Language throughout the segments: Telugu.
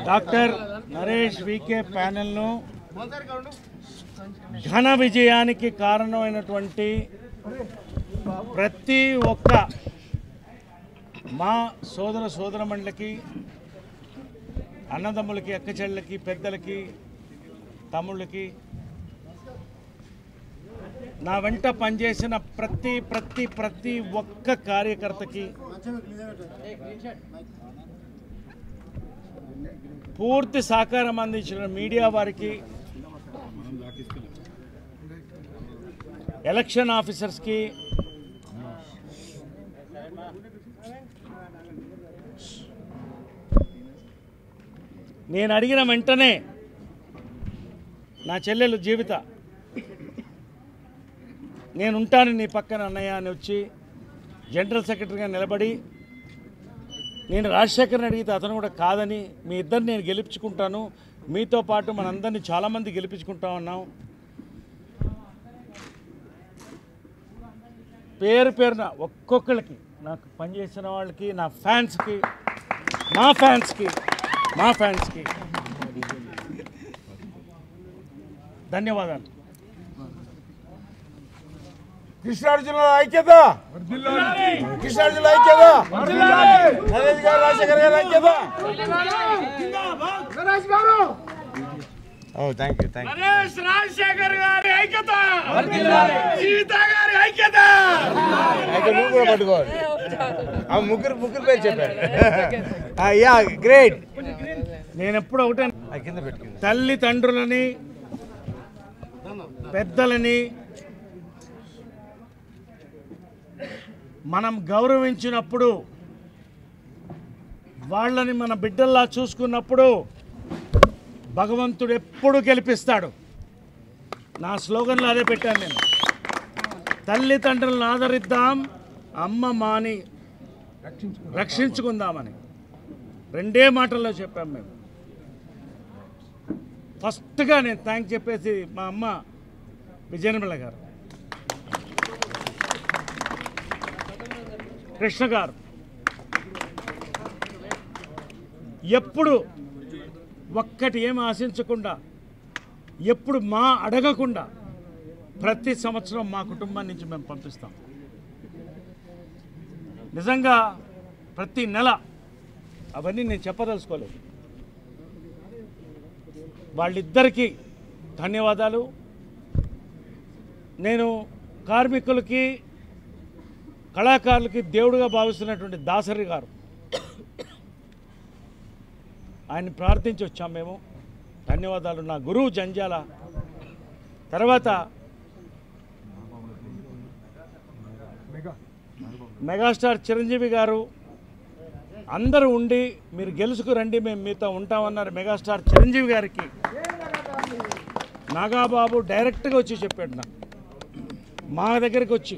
డాక్టర్ నరేష్ వికే ప్యానెల్ను ఘన విజయానికి కారణమైనటువంటి ప్రతి ఒక్క మా సోదరమణులకి, అన్నదమ్ములకి, అక్కచెల్లెలకి, పెద్దలకి, తమ్ముళ్ళకి, నా వెంట పనిచేసిన ప్రతి ఒక్క కార్యకర్తకి పూర్తి సహకారం అందించిన మీడియా వారికి, ఎలక్షన్ ఆఫీసర్స్కి, నేను అడిగిన వెంటనే నా చెల్లెలు జీవిత నేనుంటాను నీ పక్కన అన్నయ్య అని వచ్చి జనరల్ సెక్రటరీగా నిలబడి, నేను రాజశేఖర్ని అడిగితే అతను కూడా కాదని, మీ ఇద్దరు నేను గెలిపించుకుంటాను, మీతో పాటు మనందరినీ చాలామంది గెలిపించుకుంటా ఉన్నాం. పేరున ఒక్కొక్కరికి, నాకు పనిచేసిన వాళ్ళకి, నా ఫ్యాన్స్కి, మా ఫ్యాన్స్కి ధన్యవాదాలు. కృష్ణా జిల్లా ఐక్యత, కృష్ణా జిల్లా ఐక్యత, నరేష్ గారు, రాజశేఖర్ గారు ఐక్యత. నరేష్ రాజశేఖర్ గారి ఐక్యత, జీవిత గారి ఐక్యత. కూడా పట్టుకోవాలి. ముగ్గురు పేరు చెప్పారు. గ్రేట్. నేను ఎప్పుడు ఒకటే, తల్లిదండ్రులని, పెద్దలని మనం గౌరవించినప్పుడు, వాళ్ళని మన బిడ్డల్లా చూసుకున్నప్పుడు భగవంతుడు ఎప్పుడు గెలిపిస్తాడు. నా స్లోగన్లో అదే పెట్టాను నేను. తల్లిదండ్రులను ఆదరిద్దాం, అమ్మ మాని రక్షించుకుందామని రెండే మాటల్లో చెప్పాం మేము. ఫస్ట్గా నేను థ్యాంక్ చెప్పేసి మా అమ్మ విజయనిర్మల గారు, కృష్ణ గారు, ఎప్పుడు ఒక్కటి ఏమి ఆశించకుండా, ఎప్పుడు మా అడగకుండా ప్రతి సంవత్సరం మా కుటుంబం నుంచి మేము పంపిస్తాం. నిజంగా ప్రతి నెల అవన్నీ నేను చెప్పదలుచుకోలేదు. వాళ్ళిద్దరికీ ధన్యవాదాలు. నేను కార్మికులకి, కళాకారులకి దేవుడుగా భావిస్తున్నటువంటి దాసరి గారు, ఆయన్ని ప్రార్థించి వచ్చాం మేము. ధన్యవాదాలు. నా గురువు జంజాల, తర్వాత మెగాస్టార్ చిరంజీవి గారు, అందరూ ఉండి మీరు గెలుచుకు రండి, మేము మీతో ఉంటామన్నారు. మెగాస్టార్ చిరంజీవి గారికి నాగాబాబు డైరెక్ట్గా వచ్చి చెప్పాడు, నాకు మా దగ్గరికి వచ్చి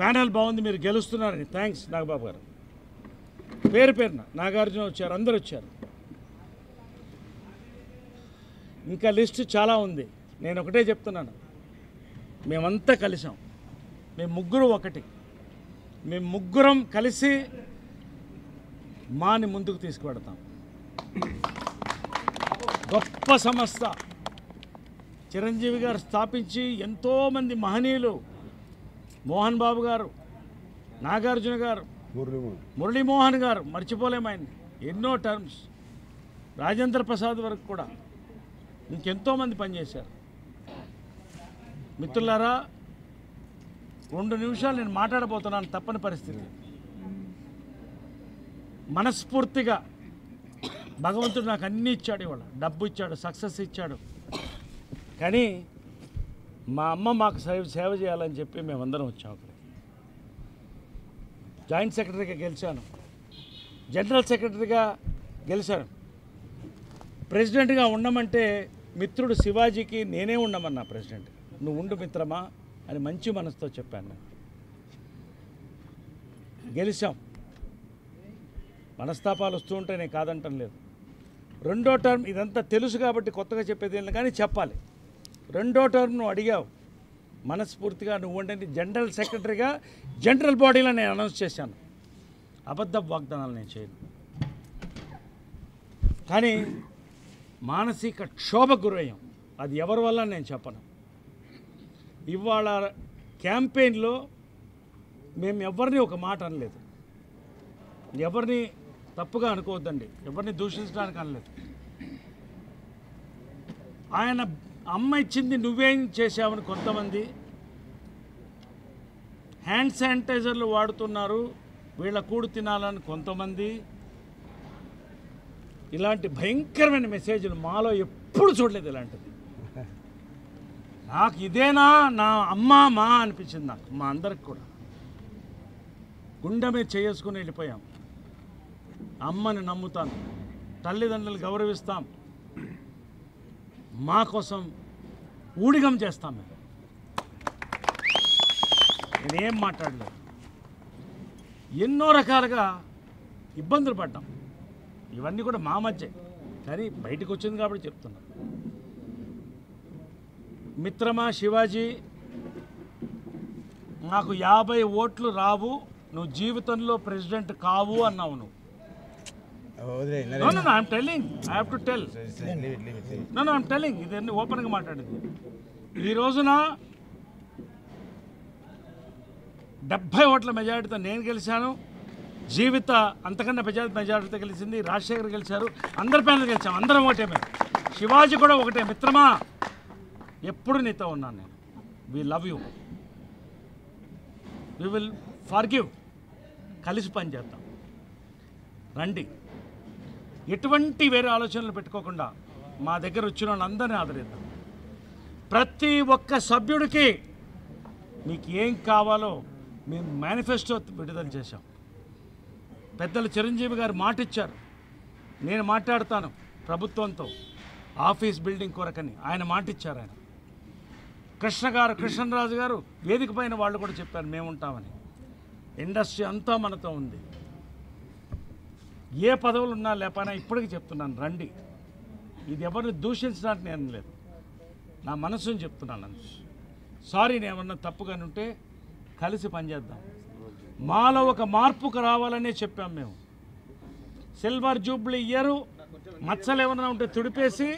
ప్యానెల్ బాగుంది, మీరు గెలుస్తున్నారని. థ్యాంక్స్ నాగబాబు గారు. పేరున నాగార్జున వచ్చారు, అందరు వచ్చారు. ఇంకా లిస్ట్ చాలా ఉంది. నేను ఒకటే చెప్తున్నాను, మేమంతా కలిసాం, మేము ముగ్గురు ఒకటి, మేము ముగ్గురం కలిసి మాని ముందుకు తీసుకువెడతాం. గొప్ప సంస్థ చిరంజీవి గారు స్థాపించి ఎంతోమంది మహనీయులు, మోహన్ బాబు గారు, నాగార్జున గారు, మురళీమోహన్ గారు, మర్చిపోలేమైంది, ఎన్నో టర్మ్స్, రాజేంద్ర ప్రసాద్ వరకు కూడా ఇంకెంతోమంది పనిచేశారు. మిత్రులారా, 2 నిమిషాలు నేను మాట్లాడబోతున్నాను, తప్పని పరిస్థితి. మనస్ఫూర్తిగా భగవంతుడు నాకు అన్నీ ఇచ్చాడు. ఇవాళ డబ్బు ఇచ్చాడు, సక్సెస్ ఇచ్చాడు. కానీ మా అమ్మ మాకు సేవ చేయాలని చెప్పి మేమందరం వచ్చాం. అక్కడ జాయింట్ సెక్రటరీగా గెలిచాను, జనరల్ సెక్రటరీగా గెలిచాను. ప్రెసిడెంట్గా ఉండమంటే మిత్రుడు శివాజీకి నేనే ఉండమన్నా ప్రెసిడెంట్. నువ్వు ఉండు మిత్రమా అని మంచి మనసుతో చెప్పాను. నేను గెలిచాం. మనస్తాపాలు వస్తూ ఉంటే నేను కాదంటం లేదు. 2వ టర్మ్ ఇదంతా తెలుసు కాబట్టి కొత్తగా చెప్పేది ఏం లేదు, కానీ చెప్పాలి. 2వ టర్మ్ నువ్వు అడిగావు, మనస్ఫూర్తిగా నువ్వు ఉండండి జనరల్ సెక్రటరీగా జనరల్ బాడీలో నేను అనౌన్స్ చేశాను. అబద్ధ వాగ్దానాలు నేను చేయను. కానీ మానసిక క్షోభకు గురయ్యాం. అది ఎవరి వల్ల నేను చెప్పను. ఇవాళ క్యాంపెయిన్లో మేము ఎవరిని ఒక మాట అనలేదు. ఎవరిని తప్పుగా అనుకోవద్దండి, ఎవరిని దూషించడానికి అనలేదు. ఆయన అమ్మ ఇచ్చింది నువ్వేం చేశావని కొంతమంది, హ్యాండ్ శానిటైజర్లు వాడుతున్నారు వీళ్ళ కూడు తినాలని కొంతమంది, ఇలాంటి భయంకరమైన మెసేజ్లు మాలో ఎప్పుడు చూడలేదు. ఇలాంటిది నాకు ఇదేనా నా అమ్మ మా అనిపించింది. నాకు మా అందరికి కూడా గుండె మీద చేసుకుని వెళ్ళిపోయాం. అమ్మని నమ్ముతాను, తల్లిదండ్రులు గౌరవిస్తాం, మా కోసం ఊడిగం చేస్తాం. నేనేం మాట్లాడలేదు. ఎన్నో రకాలుగా ఇబ్బందులు పడ్డాం. ఇవన్నీ కూడా మా మధ్య, కానీ బయటకు వచ్చింది కాబట్టి చెప్తున్నా. మిత్రమా శివాజీ, నాకు 50 ఓట్లు రావు, నువ్వు జీవితంలో ప్రెసిడెంట్ కావు అన్నావు నువ్వు. I'm telling, I have to tell. I'm telling, ఇది ఓపెన్గా మాట్లాడింది. ఈ రోజున 70 ఓట్ల మెజారిటీతో నేను గెలిచాను. జీవిత అంతకన్నా మెజారిటీతో గెలిచింది రాజశేఖర్ గెలిచారు. అందరి ప్యానల్ గెలిచాము, అందరం ఒకటే. మేము శివాజీ కూడా ఒకటే. మిత్రమా, ఎప్పుడు నీతో ఉన్నాను నేను. We love you, we will forgive. కలిసి పని చేద్దాం, రండి. ఎటువంటి వేరే ఆలోచనలు పెట్టుకోకుండా మా దగ్గర వచ్చిన వాళ్ళందరినీ ఆదరిద్దాం. ప్రతి ఒక్క సభ్యుడికి మీకు ఏం కావాలో మేము మేనిఫెస్టో విడుదల చేశాం. పెద్దలు చిరంజీవి గారు మాట ఇచ్చారు, నేను మాట్లాడతాను ప్రభుత్వంతో ఆఫీస్ బిల్డింగ్ కొరకని ఆయన మాట ఇచ్చారు. ఆయన కృష్ణరాజు గారు వేదిక పైన వాళ్ళు కూడా చెప్పారు మేము ఉంటామని. ఇండస్ట్రీ అంతా మనతో ఉంది. ఏ పదవులు ఉన్నా లేకపోయినా ఇప్పటికీ చెప్తున్నాను, రండి. ఇది ఎవరిని దూషించడానికి నేను లేదు, నా మనసుని చెప్తున్నాను అంతే. సారీ, నేను ఏమన్నా తప్పుగా ఉంటే కలిసి పనిచేద్దాం. మాలో ఒక మార్పుకు రావాలనే చెప్పాం మేము. సిల్వర్ జూబ్లీ ఇయరు మచ్చలు ఏమన్నా ఉంటే తుడిపేసి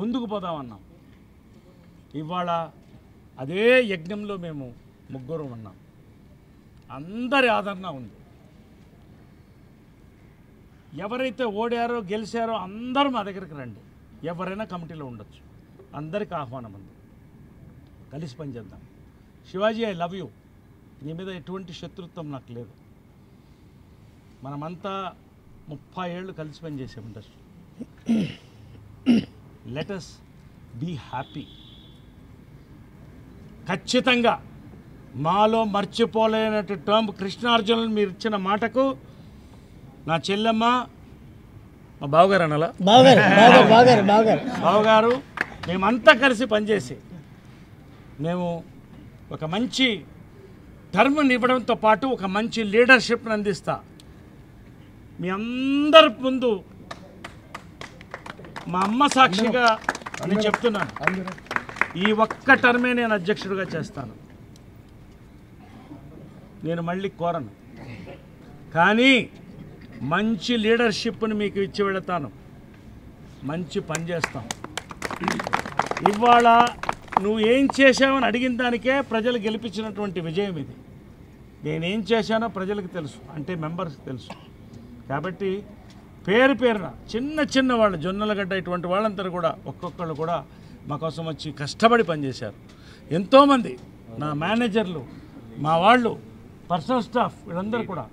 ముందుకు పోదామన్నాం. ఇవాళ అదే యజ్ఞంలో మేము ముగ్గురు ఉన్నాం. అందరి ఆదరణ ఉంది. ఎవరైతే ఓడారో గెలిచారో అందరూ మా దగ్గరికి రండి. ఎవరైనా కమిటీలో ఉండొచ్చు, అందరికీ ఆహ్వానం ఉంది. కలిసి పనిచేద్దాం. Shivaji, I love you. నీ మీద ఎటువంటి శత్రుత్వం నాకు లేదు. మనమంతా 30 ఏళ్ళు కలిసి పనిచేసాం industry. Let us be happy. ఖచ్చితంగా మాలో మర్చిపోలేనట్టు టర్మ్ కృష్ణార్జునులు మీరు ఇచ్చిన మాటకు నా చెల్లెమ్మ, మా బావగారు అనాలా, బావగారు, మేమంతా కలిసి పనిచేసి మేము ఒక మంచి టర్మ్ని ఇవ్వడంతో పాటు ఒక మంచి లీడర్షిప్ని అందిస్తా. మీ అందరి ముందు మా అమ్మ సాక్షిగా నేను చెప్తున్నాను, ఈ ఒక్క టర్మే నేను అధ్యక్షుడిగా చేస్తాను. నేను మళ్ళీ కోరను, కానీ మంచి లీడర్షిప్ని మీకు ఇచ్చి వెళతాను. మంచి పని చేస్తాం. ఇవాళ నువ్వు ఏం చేశావని అడిగిన దానికే ప్రజలు గెలిపించినటువంటి విజయం ఇది. నేనేం చేశానో ప్రజలకు తెలుసు, అంటే మెంబర్స్కి తెలుసు. కాబట్టి పేరు పేరున చిన్న వాళ్ళు, జొన్నలగడ్డ ఇటువంటి వాళ్ళందరూ కూడా ఒక్కొక్కళ్ళు కూడా మా కోసం వచ్చి కష్టపడి పనిచేశారు. ఎంతోమంది నా మేనేజర్లు, మా వాళ్ళు, పర్సనల్ స్టాఫ్, వీళ్ళందరూ కూడా.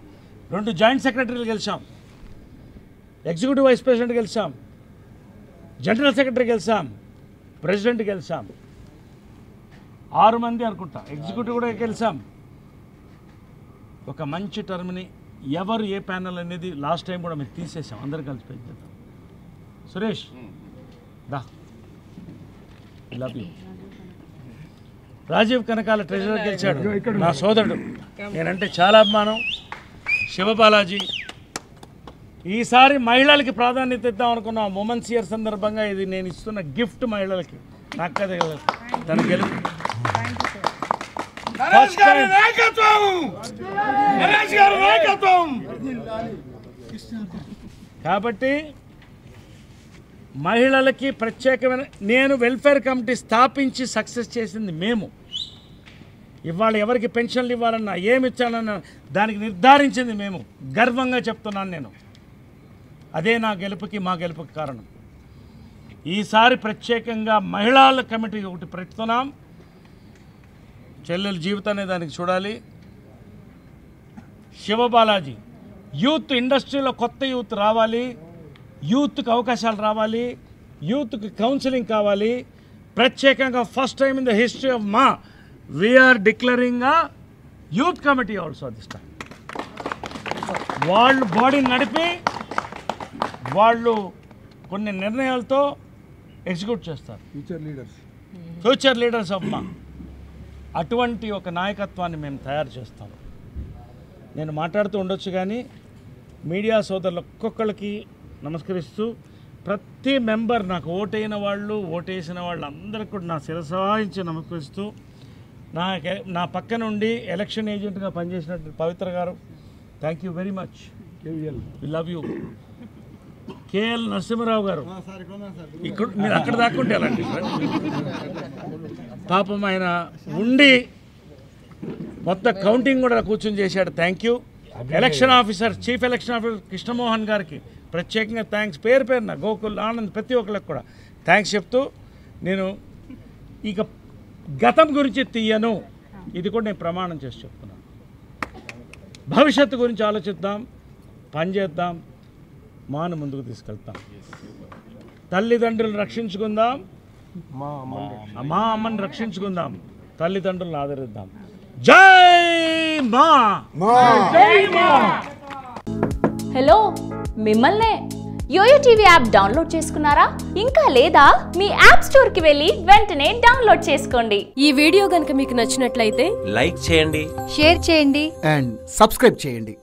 2 జాయింట్ సెక్రటరీలు గెలిచాం, ఎగ్జిక్యూటివ్ వైస్ ప్రెసిడెంట్ గెలిచాం, జనరల్ సెక్రటరీ గెలిచాం, ప్రెసిడెంట్ గెలిచాం. 6 మంది అనుకుంటా ఎగ్జిక్యూటివ్ కూడా గెలిచాం. ఒక మంచి టర్మ్ని ఎవరు ఏ ప్యానల్ అనేది లాస్ట్ టైం కూడా మేము తీసేసాం. అందరు కలిసి పెంచేద్దాం. సురేష్ దా, love you. Rajeev Kanakala treasurer గెలిచాడు, నా సోదరుడు. నేనంటే చాలా అభిమానం. శివబాలాజీ, ఈసారి మహిళలకి ప్రాధాన్యత ఇద్దాం అనుకున్నాం. ఉమెన్స్ ఇయర్ సందర్భంగా ఇది నేను ఇస్తున్న గిఫ్ట్ మహిళలకి. నాకు కదా తన గెలుపు. కాబట్టి మహిళలకి ప్రత్యేకమైన నేను వెల్ఫేర్ కమిటీ స్థాపించి సక్సెస్ చేసింది మేము. ఇవాళ ఎవరికి పెన్షన్లు ఇవ్వాలన్నా ఏమి ఇచ్చాలన్నా దానికి నిర్ధారించింది మేము. గర్వంగా చెప్తున్నాను నేను. అదే నా గెలుపుకి మా గెలుపుకి కారణం. ఈసారి ప్రత్యేకంగా మహిళల కమిటీ ఒకటి పెడుతున్నాం. చెల్లెల జీవితాన్ని దానికి చూడాలి. శివబాలాజీ యూత్ ఇండస్ట్రీలో కొత్త యూత్ రావాలి, యూత్కి అవకాశాలు రావాలి, యూత్కి కౌన్సిలింగ్ కావాలి. ప్రత్యేకంగా first time in the history of మా we're declaring a youth committee also this time. వాళ్ళు బాడీని నడిపి వాళ్ళు కొన్ని నిర్ణయాలతో ఎగ్జిక్యూట్ చేస్తారు. ఫ్యూచర్ లీడర్స్ ఆఫ్ మా. అటువంటి ఒక నాయకత్వాన్ని మేము తయారు చేస్తాం. నేను మాట్లాడుతూ ఉండొచ్చు కానీ మీడియా సోదరులు ఒక్కొక్కరికి నమస్కరిస్తూ ప్రతి మెంబర్ నాకు ఓటైన వాళ్ళు ఓటేసిన వాళ్ళు అందరికీ కూడా నా శిరసాయించి నమస్కరిస్తూ నా పక్క నుండి ఎలక్షన్ ఏజెంట్గా పనిచేసినట్టు పవిత్ర గారు thank you very much. We love you. KL Narasimharao గారు ఇక్కడ మీరు అక్కడ దాక్కుంటే అలాంటి పాపం ఆయన ఉండి మొత్తం కౌంటింగ్ కూడా కూర్చొని చేశాడు. Thank you. Election officer chief election officer Krishnamohan గారికి ప్రత్యేకంగా థ్యాంక్స్. పేరు పేరున గోకుల్ ఆనంద్ ప్రతి ఒక్కరికి కూడా థ్యాంక్స్ చెప్తూ నేను ఇక గతం గురించి తీయను. ఇది కూడా నేను ప్రమాణం చేసి చెప్తున్నాను. భవిష్యత్తు గురించి ఆలోచిద్దాం, పనిచేద్దాం, మాను ముందుకు తీసుకెళ్తాం. తల్లిదండ్రులను రక్షించుకుందాం, మా అమ్మని రక్షించుకుందాం, తల్లిదండ్రులను ఆదరిద్దాం. జై మా. హలో, మిమ్మల్నే. యోయో టీవీ యాప్ డౌన్లోడ్ చేసుకున్నారా? ఇంకా లేదా? మీ యాప్ స్టోర్ కి వెళ్ళి వెంటనే డౌన్లోడ్ చేసుకోండి. ఈ వీడియో గనుక మీకు నచ్చినట్లయితే లైక్ చేయండి, షేర్ చేయండి అండ్ సబ్స్క్రైబ్ చేయండి.